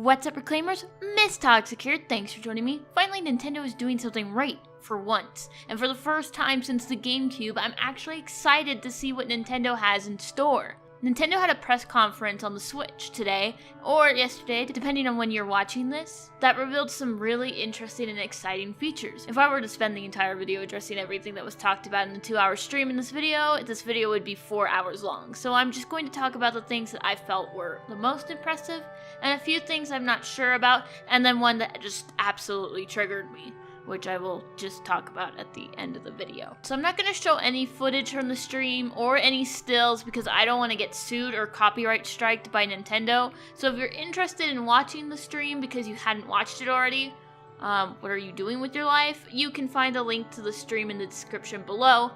What's up, Reclaimers? Miss Toxic here, thanks for joining me. Finally, Nintendo is doing something right for once. And for the first time since the GameCube, I'm actually excited to see what Nintendo has in store. Nintendo had a press conference on the Switch today, or yesterday, depending on when you're watching this, that revealed some really interesting and exciting features. If I were to spend the entire video addressing everything that was talked about in the 2-hour stream in this video would be 4 hours long. So I'm just going to talk about the things that I felt were the most impressive, and a few things I'm not sure about, and then one that just absolutely triggered me, which I will just talk about at the end of the video. So I'm not going to show any footage from the stream or any stills because I don't want to get sued or copyright striked by Nintendo. So if you're interested in watching the stream because you hadn't watched it already, what are you doing with your life? You can find a link to the stream in the description below.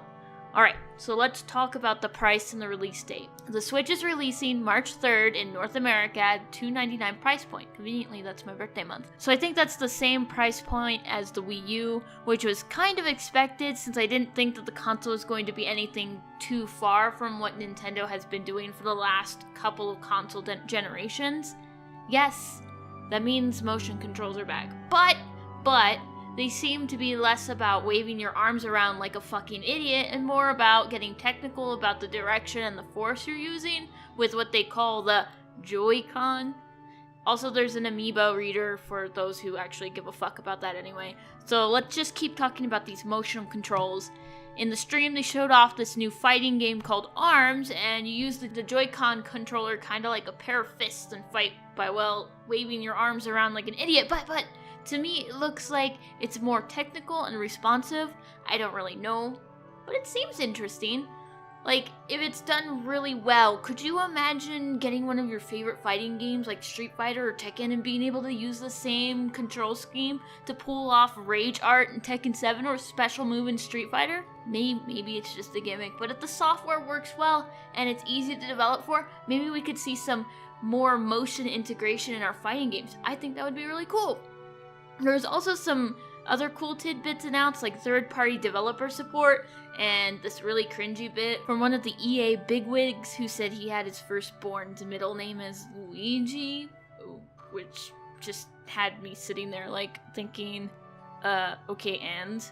Alright, so let's talk about the price and the release date. The Switch is releasing March 3rd in North America at $299 price point. Conveniently, that's my birthday month. So I think that's the same price point as the Wii U, which was kind of expected since I didn't think that the console was going to be anything too far from what Nintendo has been doing for the last couple of console generations. Yes, that means motion controls are back. But, they seem to be less about waving your arms around like a fucking idiot and more about getting technical about the direction and the force you're using with what they call the Joy-Con. Also, there's an amiibo reader for those who actually give a fuck about that anyway. So let's just keep talking about these motion controls. In the stream, they showed off this new fighting game called ARMS, and you use the Joy-Con controller kind of like a pair of fists and fight by, well, waving your arms around like an idiot, but to me, it looks like it's more technical and responsive. I don't really know, but it seems interesting. Like, if it's done really well, could you imagine getting one of your favorite fighting games like Street Fighter or Tekken and being able to use the same control scheme to pull off Rage Art in Tekken 7 or a special move in Street Fighter? Maybe it's just a gimmick, but if the software works well and it's easy to develop for, maybe we could see some more motion integration in our fighting games. I think that would be really cool. There's also some other cool tidbits announced, like third-party developer support, and this really cringy bit from one of the EA bigwigs who said he had his firstborn's middle name as Luigi, which just had me sitting there like thinking, okay, and?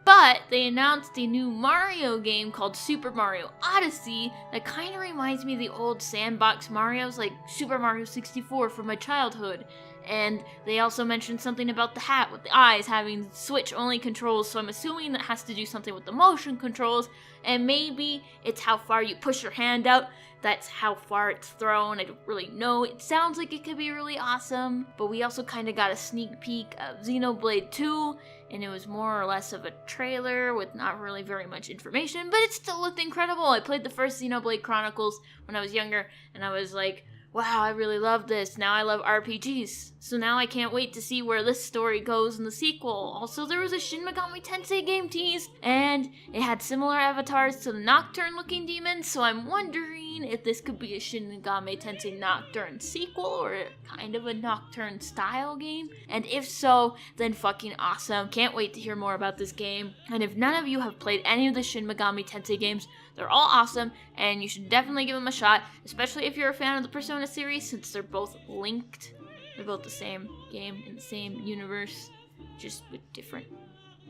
But they announced a new Mario game called Super Mario Odyssey that kind of reminds me of the old sandbox Marios like Super Mario 64 from my childhood. And they also mentioned something about the hat with the eyes having Switch-only controls, so I'm assuming that has to do something with the motion controls, and maybe it's how far you push your hand out, that's how far it's thrown. I don't really know. It sounds like it could be really awesome, but we also kind of got a sneak peek of Xenoblade 2, and it was more or less of a trailer with not really very much information, but it still looked incredible. I played the first Xenoblade Chronicles when I was younger, and I was like, wow, I really love this. Now I love RPGs. So now I can't wait to see where this story goes in the sequel. Also, there was a Shin Megami Tensei game teased, and it had similar avatars to the Nocturne-looking demons, so I'm wondering if this could be a Shin Megami Tensei Nocturne sequel or kind of a Nocturne-style game. And if so, then fucking awesome. Can't wait to hear more about this game. And if none of you have played any of the Shin Megami Tensei games, they're all awesome, and you should definitely give them a shot, especially if you're a fan of the Persona series, since they're both linked. They're both the same game in the same universe, just with different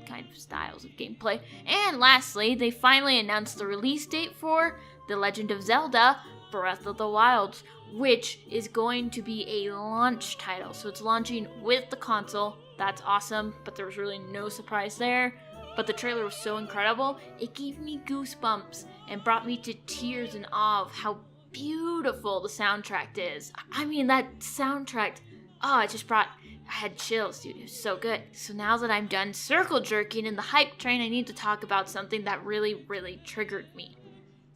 kind of styles of gameplay. And lastly, they finally announced the release date for The Legend of Zelda Breath of the Wild, which is going to be a launch title. So it's launching with the console. That's awesome, but there was really no surprise there. But the trailer was so incredible, it gave me goosebumps and brought me to tears in awe of how beautiful the soundtrack is. I mean, that soundtrack, I had chills, dude. It was so good. So now that I'm done circle jerking in the hype train, I need to talk about something that really, really triggered me.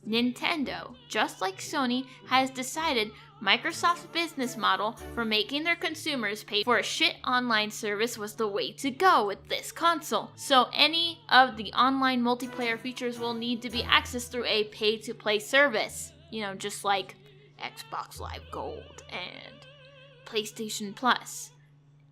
Nintendo, just like Sony, has decided Microsoft's business model for making their consumers pay for a shit online service was the way to go with this console. So any of the online multiplayer features will need to be accessed through a pay-to-play service. You know, just like Xbox Live Gold and PlayStation Plus.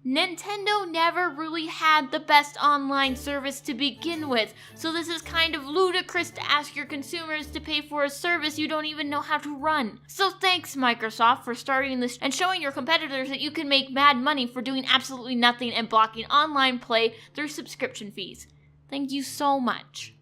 Nintendo never really had the best online service to begin with, so this is kind of ludicrous to ask your consumers to pay for a service you don't even know how to run. So thanks, Microsoft, for starting this and showing your competitors that you can make mad money for doing absolutely nothing and blocking online play through subscription fees. Thank you so much.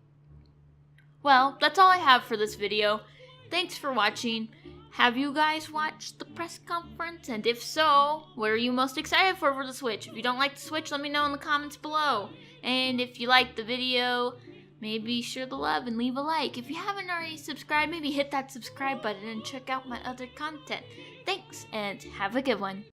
Well, that's all I have for this video. Thanks for watching. Have you guys watched the press conference? And if so, what are you most excited for the Switch? If you don't like the Switch, let me know in the comments below. And if you liked the video, maybe share the love and leave a like. If you haven't already subscribed, maybe hit that subscribe button and check out my other content. Thanks, and have a good one.